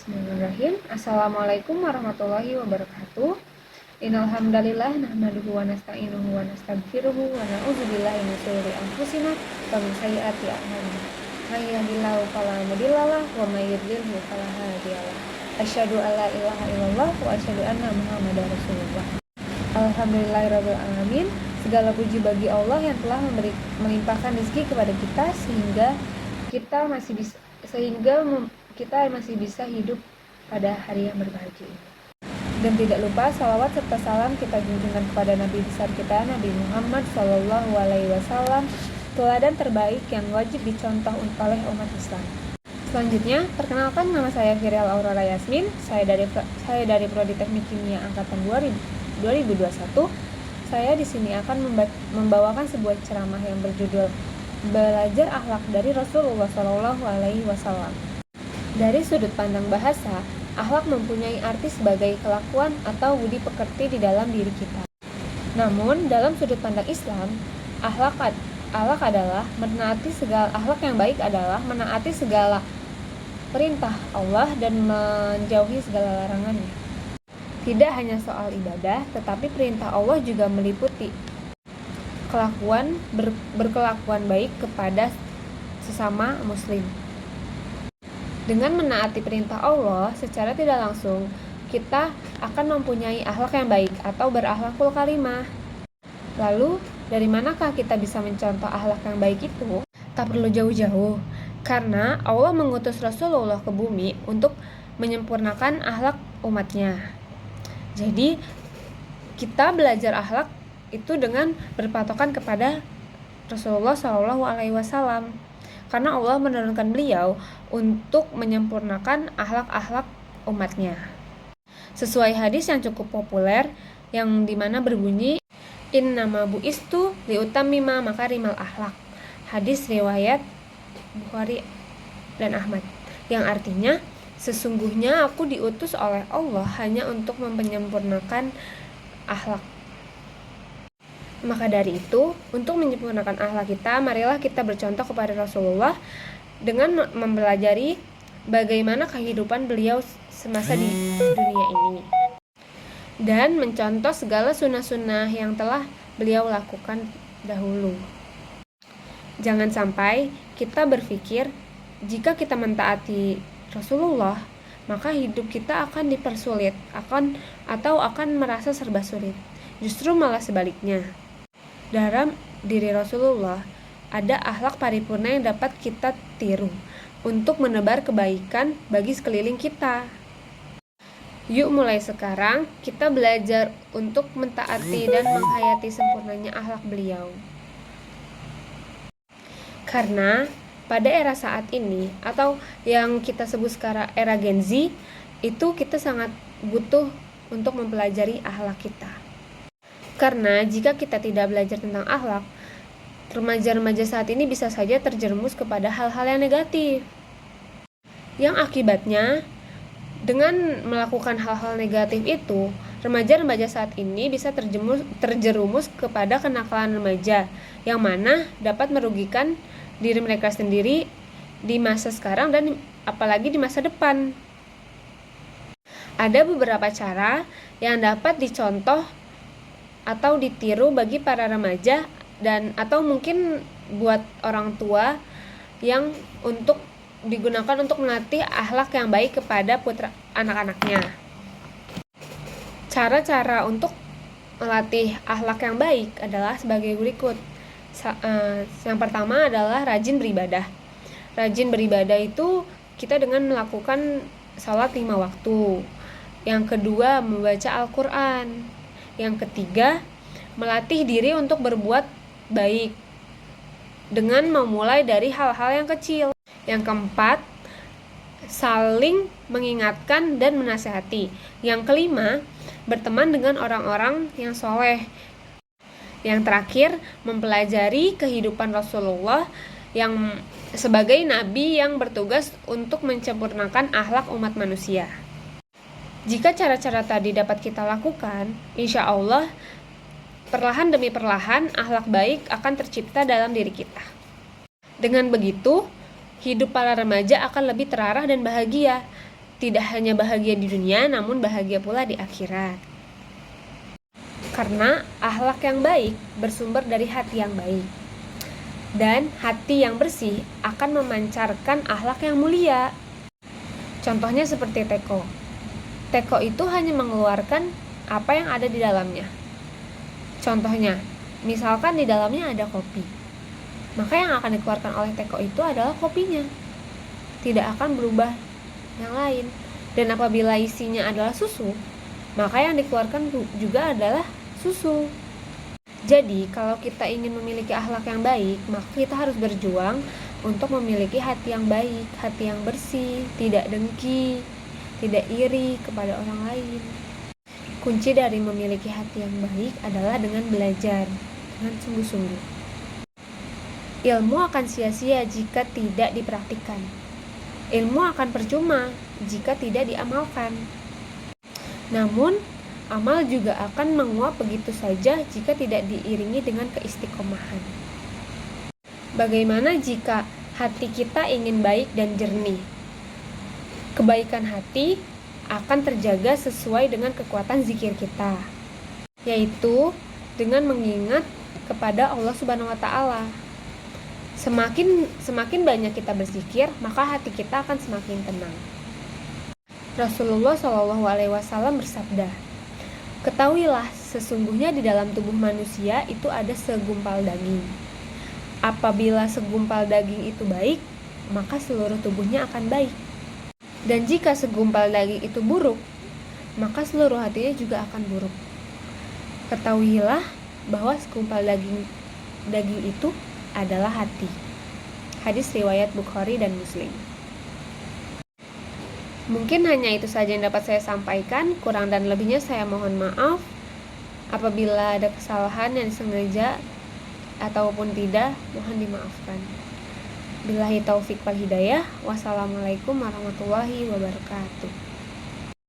Bismillahirrahmanirrahim. Assalamualaikum warahmatullahi wabarakatuh. Innal hamdalillah nahmaduhu wa nasta'inuhu wa nastaghfiruhu wa na'udzubillahi min shururi anfusina wa min sayyiati a'malina. May yahdihillahu fala mudhillalah wa may yudhlilhu fala hadiyalah. Asyhadu an la ilaha illallah wa asyhadu anna Muhammadar Rasulullah. Alhamdulillahirabbil alamin. Segala puji bagi Allah yang telah melimpahkan rezeki kepada kita sehingga kita masih bisa hidup pada hari yang berbahagia ini. Dan tidak lupa salawat serta salam kita junjungkan kepada Nabi besar kita, Nabi Muhammad SAW, teladan terbaik yang wajib dicontoh oleh umat Islam. Selanjutnya, perkenalkan, nama saya Firial Aurora Yasmin. Saya dari Prodi Teknik Kimia angkatan 2021. Saya di sini akan membawakan sebuah ceramah yang berjudul Belajar Akhlak dari Rasulullah SAW. Dari sudut pandang bahasa, akhlak mempunyai arti sebagai kelakuan atau budi pekerti di dalam diri kita. Namun, dalam sudut pandang Islam, akhlak adalah menaati segala akhlak yang baik adalah menaati segala perintah Allah dan menjauhi segala larangannya. Tidak hanya soal ibadah, tetapi perintah Allah juga meliputi berkelakuan baik kepada sesama muslim. Dengan menaati perintah Allah, secara tidak langsung, kita akan mempunyai akhlak yang baik atau berakhlakul karimah. Lalu, dari manakah kita bisa mencontoh akhlak yang baik itu? Tak perlu jauh-jauh, karena Allah mengutus Rasulullah ke bumi untuk menyempurnakan akhlak umatnya. Jadi, kita belajar akhlak itu dengan berpatokan kepada Rasulullah SAW. Karena Allah menurunkan beliau untuk menyempurnakan akhlak-akhlak umatnya. Sesuai hadis yang cukup populer yang dimana berbunyi Innama bu'istu liutammima makarimal akhlak. Hadis riwayat Bukhari dan Ahmad, yang artinya sesungguhnya aku diutus oleh Allah hanya untuk menyempurnakan akhlak. Maka dari itu, untuk menyempurnakan akhlak kita, marilah kita bercontoh kepada Rasulullah dengan mempelajari bagaimana kehidupan beliau semasa di dunia ini. Dan mencontoh segala sunnah-sunnah yang telah beliau lakukan dahulu. Jangan sampai kita berpikir, jika kita mentaati Rasulullah, maka hidup kita akan dipersulit, akan merasa serba sulit. Justru malah sebaliknya. Dalam diri Rasulullah ada akhlak paripurna yang dapat kita tiru untuk menebar kebaikan bagi sekeliling kita. Yuk mulai sekarang kita belajar untuk mentaati dan menghayati sempurnanya akhlak beliau. Karena pada era saat ini atau yang kita sebut sekarang era Gen Z, itu kita sangat butuh untuk mempelajari akhlak kita. Karena jika kita tidak belajar tentang akhlak, remaja-remaja saat ini bisa saja terjerumus kepada hal-hal yang negatif. Yang akibatnya, dengan melakukan hal-hal negatif itu, remaja-remaja saat ini bisa terjerumus kepada kenakalan remaja, yang mana dapat merugikan diri mereka sendiri di masa sekarang dan apalagi di masa depan. Ada beberapa cara yang dapat dicontoh atau ditiru bagi para remaja dan atau mungkin buat orang tua yang untuk digunakan untuk melatih akhlak yang baik kepada putra anak-anaknya. Cara-cara untuk melatih akhlak yang baik adalah sebagai berikut. Yang pertama adalah rajin beribadah. Rajin beribadah itu kita dengan melakukan salat 5 waktu. Yang kedua, membaca Al-Quran. Yang ketiga, melatih diri untuk berbuat baik dengan memulai dari hal-hal yang kecil. Yang keempat, saling mengingatkan dan menasihati. Yang kelima, berteman dengan orang-orang yang soleh. Yang terakhir, mempelajari kehidupan Rasulullah yang sebagai nabi yang bertugas untuk menyempurnakan akhlak umat manusia. Jika cara-cara tadi dapat kita lakukan, insya Allah perlahan demi perlahan akhlak baik akan tercipta dalam diri kita. Dengan begitu, hidup para remaja akan lebih terarah dan bahagia. tidak hanya bahagia di dunia, namun bahagia pula di akhirat. Karena akhlak yang baik bersumber dari hati yang baik. Dan hati yang bersih akan memancarkan akhlak yang mulia. Contohnya seperti teko. Teko itu hanya mengeluarkan apa yang ada di dalamnya. Contohnya, misalkan di dalamnya ada kopi. Maka yang akan dikeluarkan oleh teko itu adalah kopinya. Tidak akan berubah yang lain. Dan apabila isinya adalah susu, maka yang dikeluarkan juga adalah susu. Jadi, kalau kita ingin memiliki akhlak yang baik, maka kita harus berjuang untuk memiliki hati yang baik, hati yang bersih, tidak dengki, tidak iri kepada orang lain. Kunci dari memiliki hati yang baik adalah dengan belajar, dengan sungguh-sungguh. Ilmu akan sia-sia jika tidak dipraktikkan. Ilmu akan percuma jika tidak diamalkan. Namun, amal juga akan menguap begitu saja jika tidak diiringi dengan keistiqomahan. Bagaimana jika hati kita ingin baik dan jernih? Kebaikan hati akan terjaga sesuai dengan kekuatan zikir kita, yaitu dengan mengingat kepada Allah Subhanahu wa Ta'ala. Semakin banyak kita berzikir, maka hati kita akan semakin tenang. Rasulullah SAW bersabda, "Ketahuilah, sesungguhnya di dalam tubuh manusia itu ada segumpal daging. Apabila segumpal daging itu baik, maka seluruh tubuhnya akan baik. Dan jika segumpal daging itu buruk, maka seluruh hatinya juga akan buruk. Ketahuilah bahwa segumpal daging itu adalah hati." Hadis riwayat Bukhari dan Muslim. Mungkin hanya itu saja yang dapat saya sampaikan. Kurang dan lebihnya saya mohon maaf. Apabila ada kesalahan yang disengaja ataupun tidak, mohon dimaafkan. Billahi taufik wal hidayah. Wassalamualaikum warahmatullahi wabarakatuh.